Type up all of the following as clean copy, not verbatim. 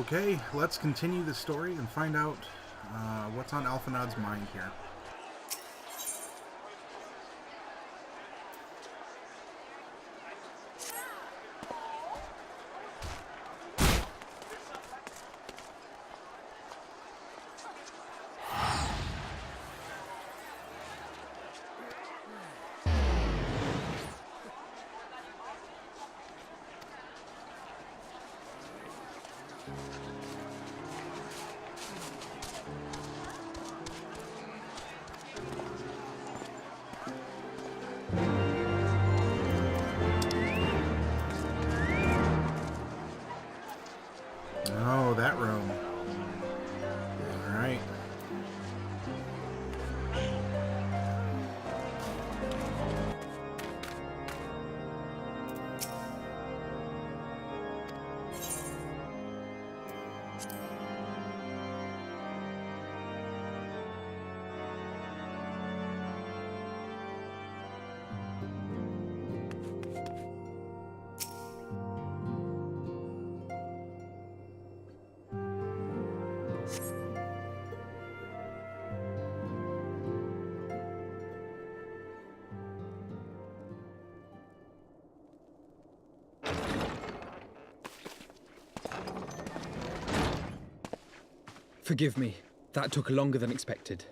Okay, let's continue the story and find out what's on Alphanod's mind here. Oh, that room. Alright. Forgive me. That took longer than expected.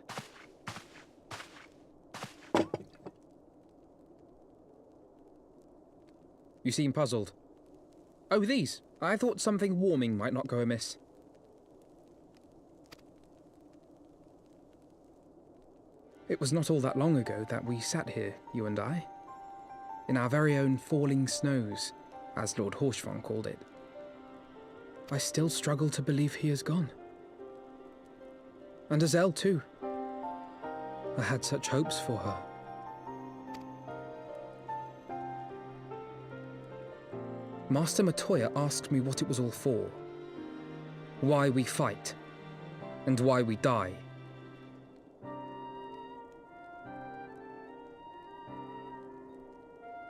You seem puzzled. Oh, these. I thought something warming might not go amiss. It was not all that long ago that we sat here, you and I. In our very own falling snows, as Lord Horshvon called it. I still struggle to believe he is gone. And Azelle, too. I had such hopes for her. Master Matoya asked me what it was all for. Why we fight. And why we die.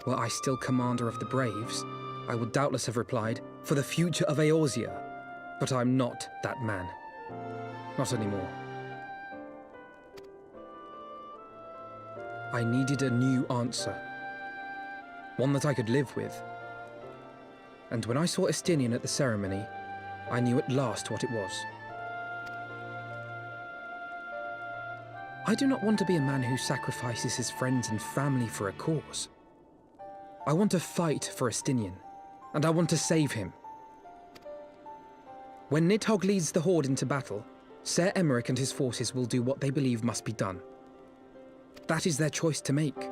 Were I still commander of the Braves, I would doubtless have replied, for the future of Eorzea. But I'm not that man. Not anymore. I needed a new answer. One that I could live with. And when I saw Estinian at the ceremony, I knew at last what it was. I do not want to be a man who sacrifices his friends and family for a cause. I want to fight for Estinian, and I want to save him. When Nidhogg leads the Horde into battle, Ser Emeric and his forces will do what they believe must be done. That is their choice to make.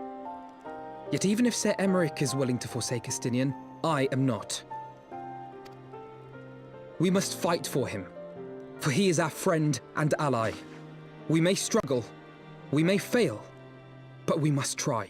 Yet even if Ser Emeric is willing to forsake Estinian, I am not. We must fight for him, for he is our friend and ally. We may struggle, we may fail, but we must try.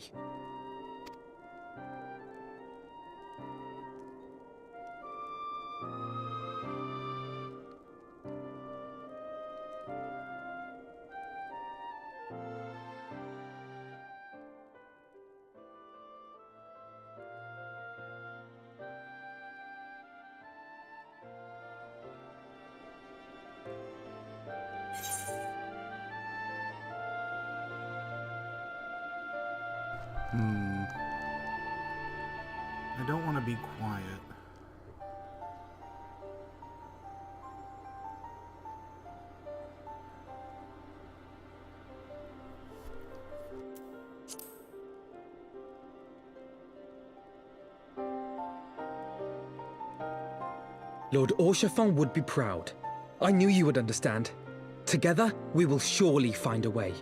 I don't want to be quiet. Lord Horshvon would be proud. I knew you would understand. Together, we will surely find a way.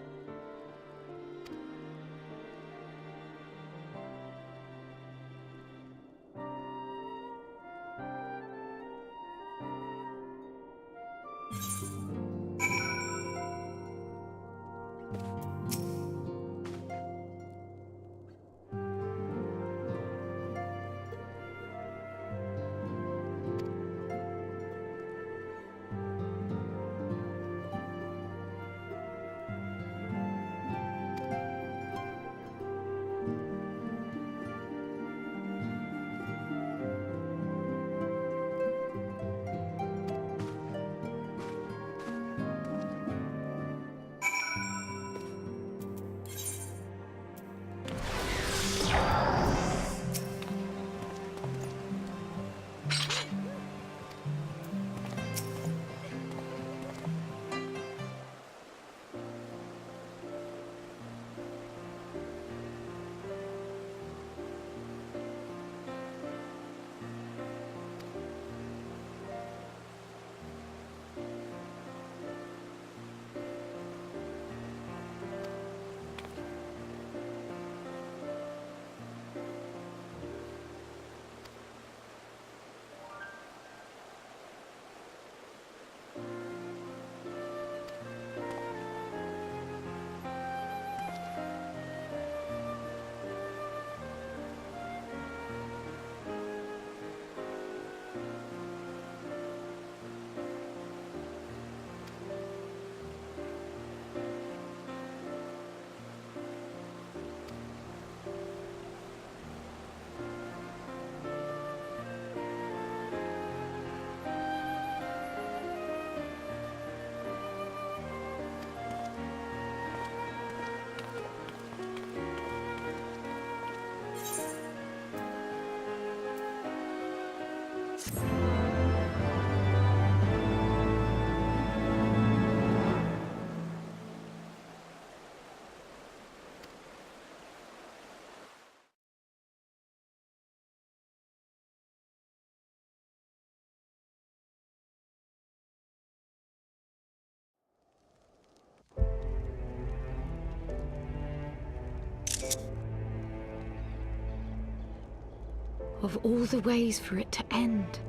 Of all the ways for it to end.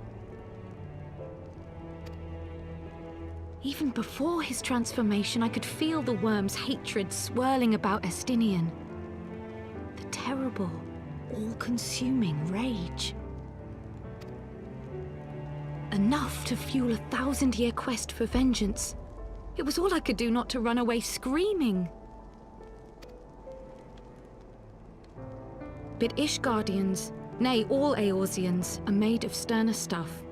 Even before his transformation, I could feel the worm's hatred swirling about Estinian. The terrible, all-consuming rage. Enough to fuel a 1,000-year quest for vengeance. It was all I could do not to run away screaming. But Ishgardians, nay, all Eorzeans, are made of sterner stuff.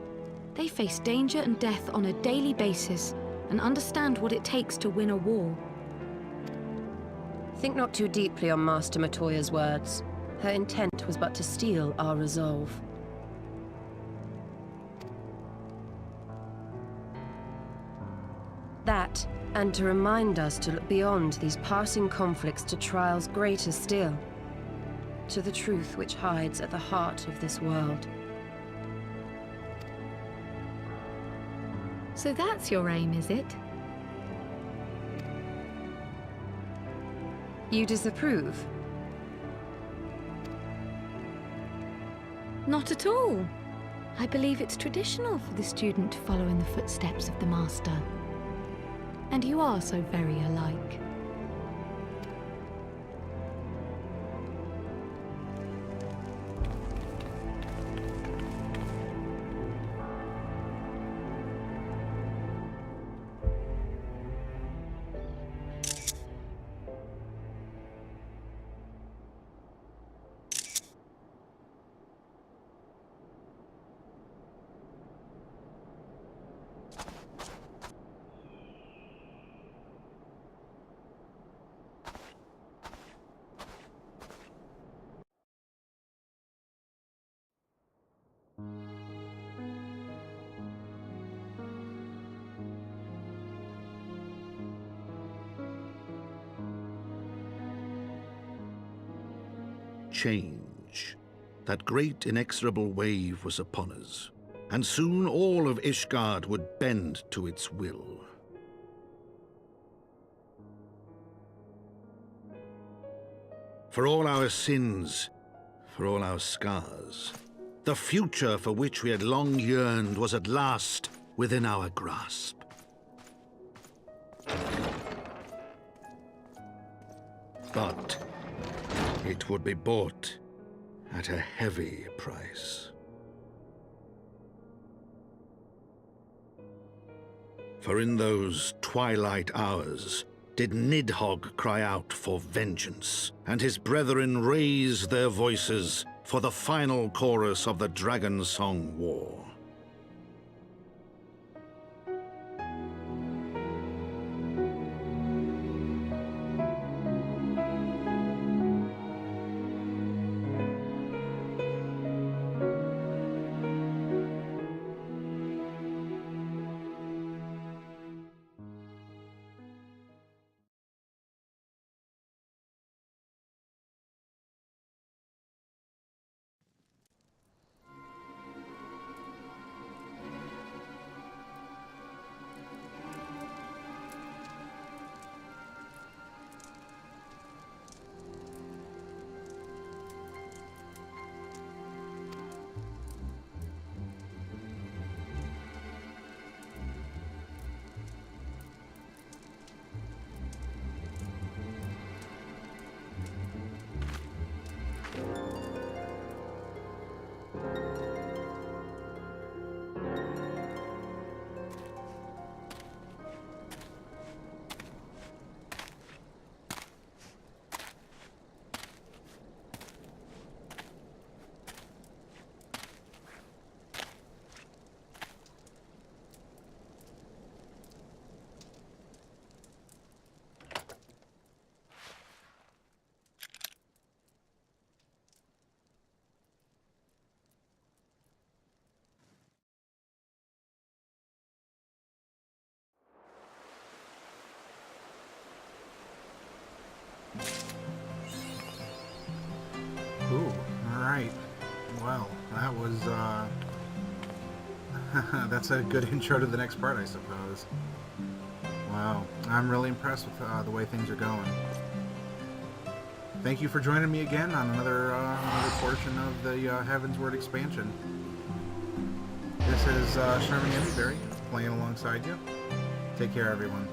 They face danger and death on a daily basis and understand what it takes to win a war. Think not too deeply on Master Matoya's words. Her intent was but to steal our resolve. That, and to remind us to look beyond these passing conflicts to trials greater still. To the truth which hides at the heart of this world. So that's your aim, is it? You disapprove? Not at all. I believe it's traditional for the student to follow in the footsteps of the master. And you are so very alike. Change. That great inexorable wave was upon us, and soon all of Ishgard would bend to its will. For all our sins, for all our scars, the future for which we had long yearned was at last within our grasp. But it would be bought at a heavy price. For in those twilight hours did Nidhogg cry out for vengeance, and his brethren raise their voices for the final chorus of the Dragon Song War. Ooh, alright. Well, that was, that's a good intro to the next part, I suppose. Wow, I'm really impressed with the way things are going. thank you for joining me again on another portion of the Heavensward expansion. This is Charmin playing alongside you. Take care, everyone.